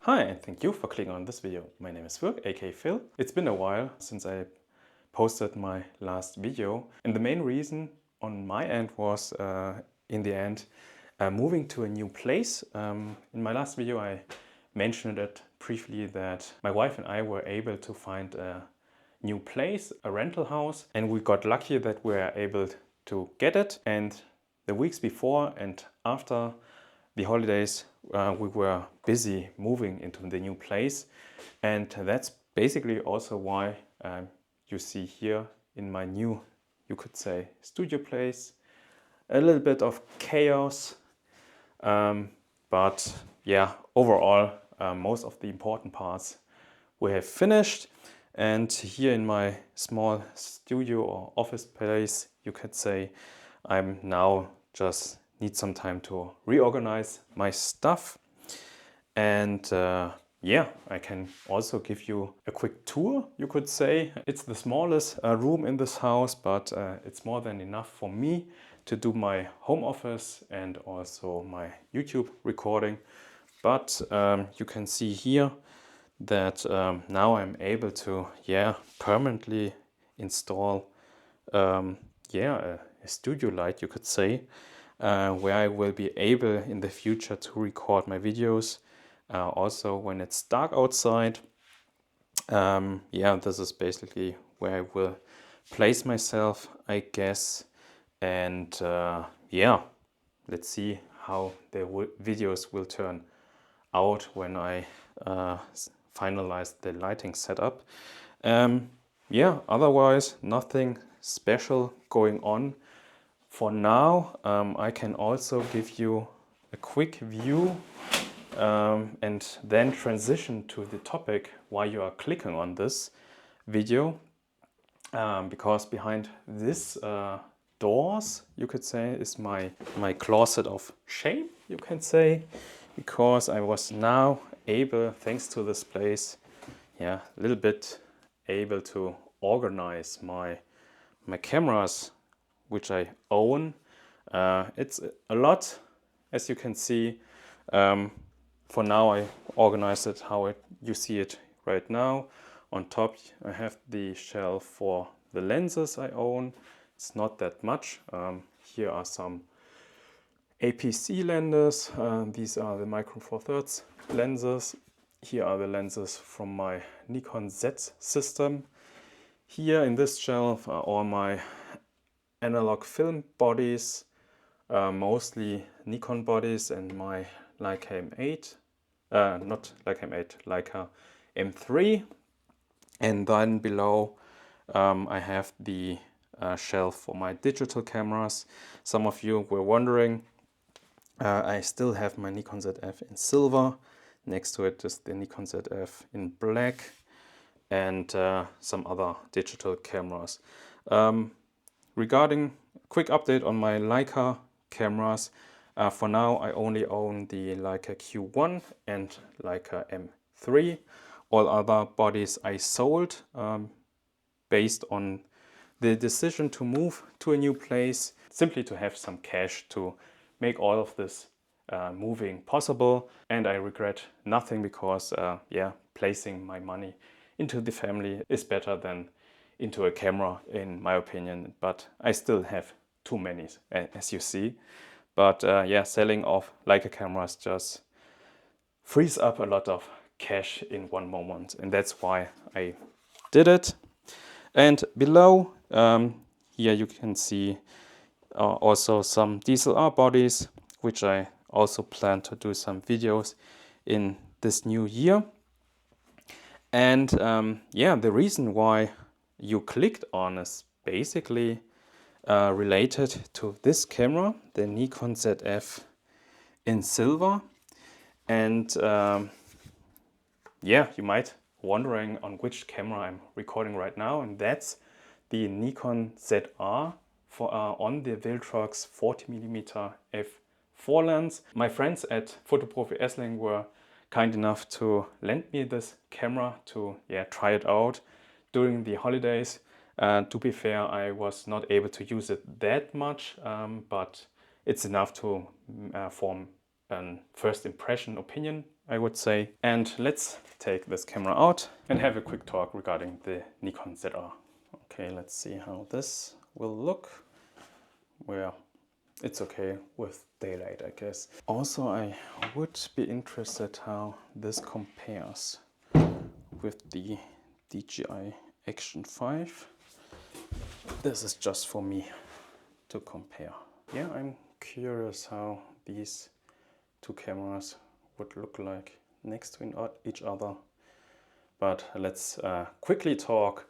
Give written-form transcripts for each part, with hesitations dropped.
Hi, and thank you for clicking on this video. My name is Virk, aka Phil. It's been a while since I posted my last video, and the main reason on my end was, in the end, moving to a new place. In my last video I mentioned it briefly that my wife and I were able to find a new place, a rental house, and we got lucky that we were able to get it. And the weeks before and after the holidays, we were busy moving into the new place, and that's basically also why you see here in my new, you could say, studio place, a little bit of chaos, but yeah, overall most of the important parts we have finished. And here in my small studio or office place, you could say, I'm now just need some time to reorganize my stuff. And yeah, I can also give you a quick tour, you could say. It's the smallest room in this house, but it's more than enough for me to do my home office and also my YouTube recording. But you can see here that now I'm able to permanently install a studio light, you could say, where I will be able in the future to record my videos also when it's dark outside. This is basically where I will place myself, I guess. And let's see how the videos will turn out when I finalize the lighting setup. Otherwise nothing special going on for now. I can also give you a quick view and then transition to the topic why you are clicking on this video, because behind this doors, you could say, is my closet of shame, you can say, because I was now able, thanks to this place, a little bit able to organize my cameras which I own. It's a lot, as you can see. For now I organized it how you see it right now. On top I have the shelf for the lenses I own. It's not that much. Here are some APC lenses. These are the Micro Four Thirds lenses. Here are the lenses from my Nikon ZF system. Here in this shelf are all my analog film bodies, mostly Nikon bodies, and my Leica M8, not Leica M8, Leica M3. And then below I have the shelf for my digital cameras. Some of you were wondering, I still have my Nikon ZF in silver. Next to it is the Nikon ZF in black, and some other digital cameras. Regarding a quick update on my Leica cameras, for now I only own the Leica Q1 and Leica M3. All other bodies I sold based on the decision to move to a new place, simply to have some cash to make all of this moving possible. And I regret nothing, because placing my money into the family is better than into a camera, in my opinion. But I still have too many, as you see. But selling off Leica cameras just frees up a lot of cash in one moment, and that's why I did it. And below here you can see also some DSLR bodies, which I also plan to do some videos in this new year. And the reason why you clicked on is basically related to this camera, the Nikon ZF in silver. And you might wondering on which camera I'm recording right now, and that's the Nikon ZR for on the Viltrox 40mm f4 lens. My friends at Fotoprofi Sling were kind enough to lend me this camera to try it out during the holidays. To be fair, I was not able to use it that much, but it's enough to for a first impression opinion, I would say. And let's take this camera out and have a quick talk regarding the Nikon ZR. Okay, let's see how this will look. Well, it's okay with daylight, I guess. Also, I would be interested how this compares with the DJI Action 5. This is just for me to compare. Yeah, I'm curious how these two cameras would look like next to each other. But let's quickly talk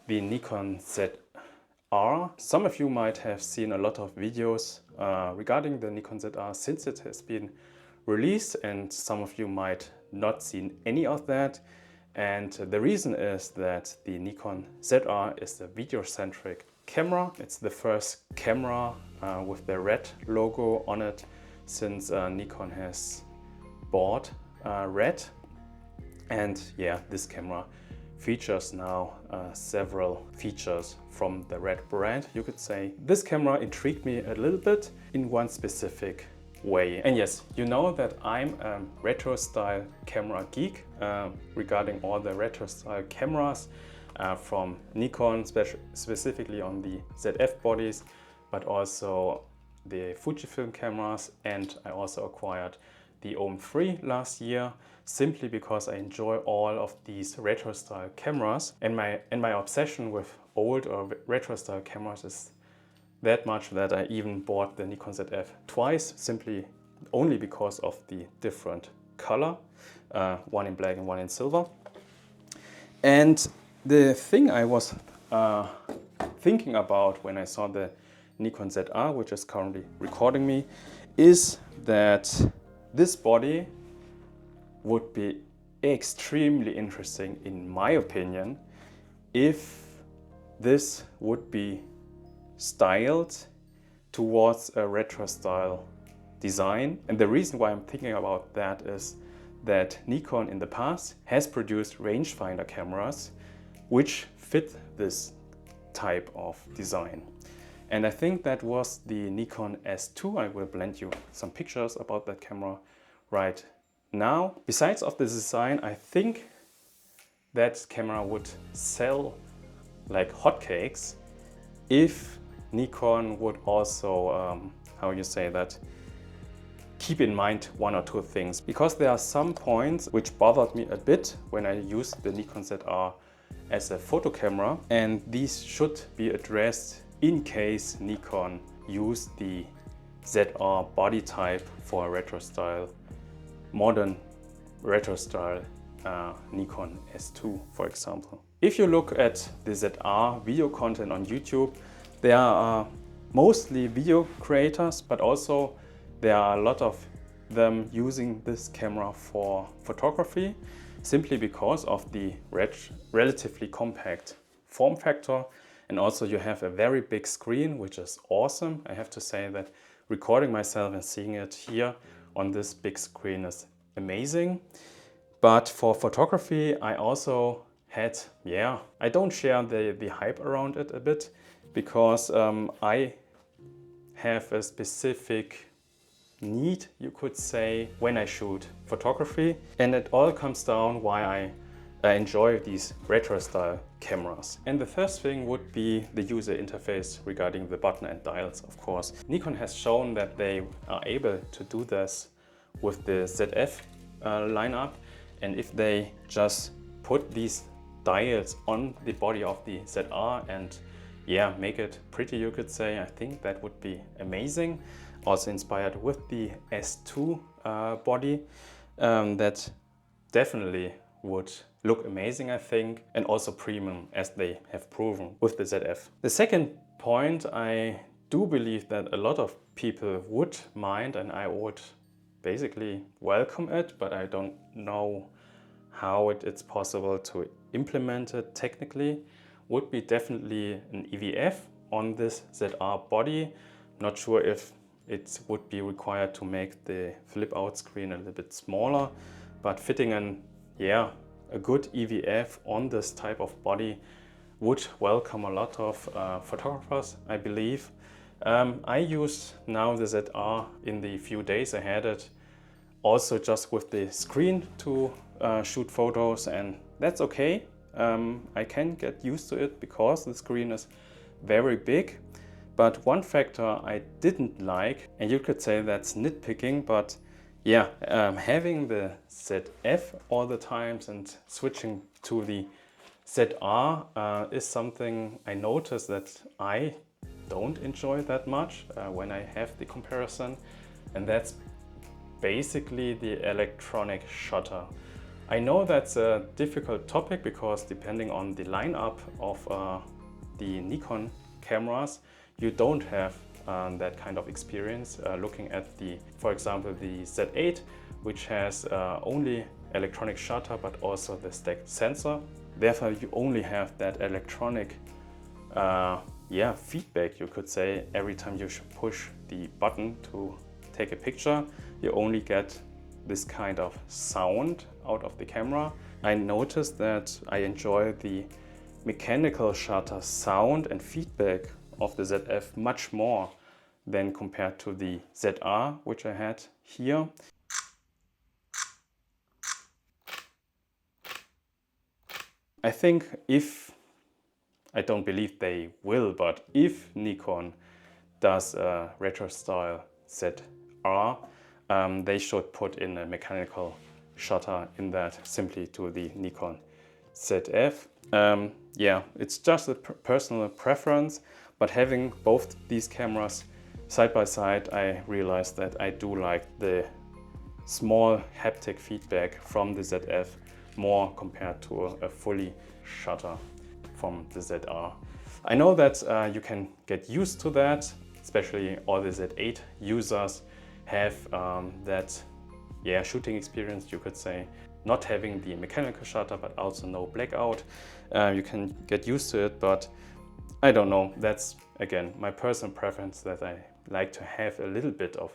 the Nikon ZR. Some of you might have seen a lot of videos regarding the Nikon ZR since it has been released, and some of you might not seen any of that. And the reason is that the Nikon ZR is a video-centric camera. It's the first camera with the red logo on it since Nikon has bought red. And yeah, this camera features now several features from the red brand, you could say. This camera intrigued me a little bit in one specific way. And yes, you know that I'm a retro style camera geek regarding all the retro style cameras from Nikon, specifically on the ZF bodies, but also the Fujifilm cameras. And I also acquired the OM3 last year, simply because I enjoy all of these retro style cameras. And my obsession with old or retro style cameras is that much that I even bought the Nikon ZF twice, simply only because of the different color, one in black and one in silver. And the thing I was thinking about when I saw the Nikon ZR, which is currently recording me, is that this body would be extremely interesting, in my opinion, if this would be styled towards a retro style design. And the reason why I'm thinking about that is that Nikon in the past has produced rangefinder cameras which fit this type of design. And I think that was the Nikon S2. I will blend you some pictures about that camera right now. Besides of the design, I think that camera would sell like hotcakes if Nikon would also, how you say that, keep in mind one or two things. Because there are some points which bothered me a bit when I used the Nikon ZR as a photo camera, and these should be addressed in case Nikon used the ZR body type for a retro style, modern retro style Nikon S2, for example. If you look at the ZR video content on YouTube, there are mostly video creators, but also there are a lot of them using this camera for photography, simply because of the relatively compact form factor. And also you have a very big screen, which is awesome. I have to say that recording myself and seeing it here on this big screen is amazing. But for photography, I also had, I don't share the hype around it a bit, because I have a specific need, you could say, when I shoot photography. And it all comes down why I enjoy these retro style cameras. And the first thing would be the user interface regarding the button and dials, of course. Nikon has shown that they are able to do this with the ZF lineup. And if they just put these dials on the body of the ZR and make it pretty, you could say, I think that would be amazing. Also inspired with the S2 body, that definitely would look amazing, I think, and also premium, as they have proven with the ZF. The second point, I do believe that a lot of people would mind, and I would basically welcome it, but I don't know how it's possible to implement it technically, would be definitely an EVF on this ZR body. Not sure if it would be required to make the flip out screen a little bit smaller, but fitting a good EVF on this type of body would welcome a lot of photographers, I believe. I used now the ZR in the few days I had it also just with the screen to shoot photos, and that's okay. I can get used to it because the screen is very big. But one factor I didn't like, and you could say that's nitpicking, but yeah, having the ZF all the times and switching to the ZR is something I noticed that I don't enjoy that much when I have the comparison, and that's basically the electronic shutter. I know that's a difficult topic because depending on the lineup of the Nikon cameras, you don't have that kind of experience looking at the, for example, the Z8, which has only electronic shutter but also the stacked sensor. Therefore, you only have that electronic feedback, you could say. Every time you push the button to take a picture, you only get this kind of sound out of the camera. I noticed that I enjoy the mechanical shutter sound and feedback of the ZF much more than compared to the ZR, which I had here. I think I don't believe they will, but if Nikon does a retro style ZR, they should put in a mechanical shutter in that simply to the Nikon ZF. Yeah, it's just a personal preference, but having both these cameras side by side, I realized that I do like the small haptic feedback from the ZF more compared to a fully shutter from the ZR. I know that you can get used to that, especially all the Z8 users have that shooting experience, you could say, not having the mechanical shutter but also no blackout. You can get used to it, but I don't know, that's again my personal preference that I like to have a little bit of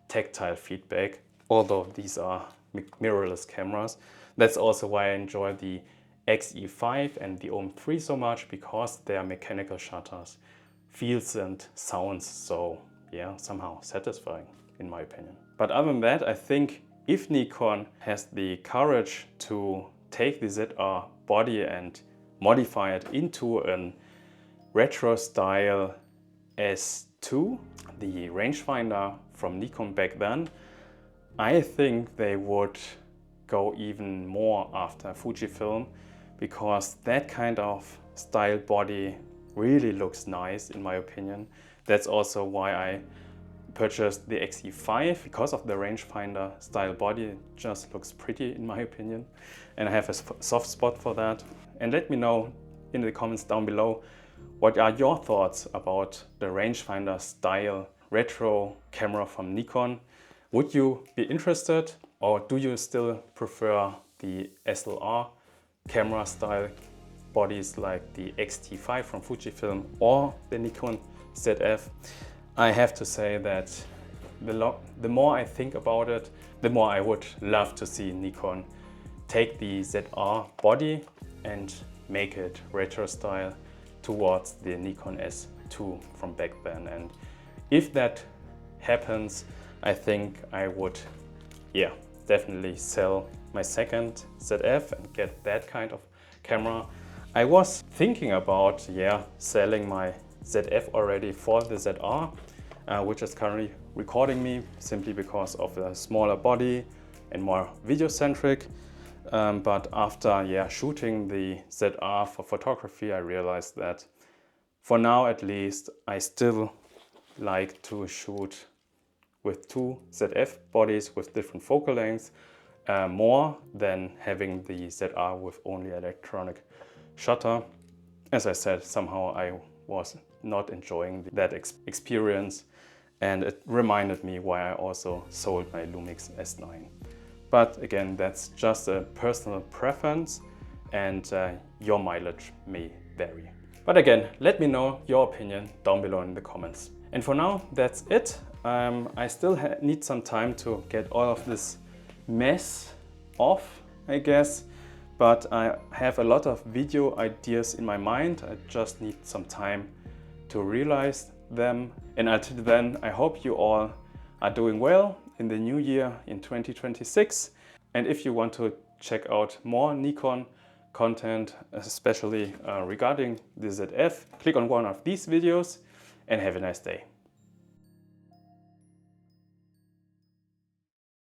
tactile feedback, although these are mirrorless cameras. That's also why I enjoy the XE5 and the OM 3 so much, because their mechanical shutters feels and sounds so somehow satisfying in my opinion. But other than that, I think if Nikon has the courage to take the ZR body and modify it into a retro style S2, the rangefinder from Nikon back then, I think they would go even more after Fujifilm, because that kind of style body really looks nice in my opinion. That's also why I purchased the XE5, because of the rangefinder style body. It just looks pretty in my opinion, and I have a soft spot for that. And let me know in the comments down below, what are your thoughts about the rangefinder style retro camera from Nikon? Would you be interested, or do you still prefer the SLR camera style bodies like the X-T5 from Fujifilm or the Nikon ZF? I have to say that the more I think about it, the more I would love to see Nikon take the ZR body and make it retro style towards the Nikon S2 from back then. And if that happens, I think I would definitely sell my second ZF and get that kind of camera. I was thinking about selling my ZF already for the ZR, which is currently recording me, simply because of the smaller body and more video centric. But after shooting the ZR for photography, I realized that for now at least I still like to shoot with two ZF bodies with different focal lengths more than having the ZR with only electronic shutter. As I said, somehow I was not enjoying that experience, and it reminded me why I also sold my Lumix S9. But again, that's just a personal preference, and your mileage may vary. But again, let me know your opinion down below in the comments. And for now, that's it. I still need some time to get all of this mess off, I guess. But I have a lot of video ideas in my mind. I just need some time to realize them. And until then, I hope you all are doing well in the new year in 2026. And if you want to check out more Nikon content, especially regarding the ZF, click on one of these videos and have a nice day.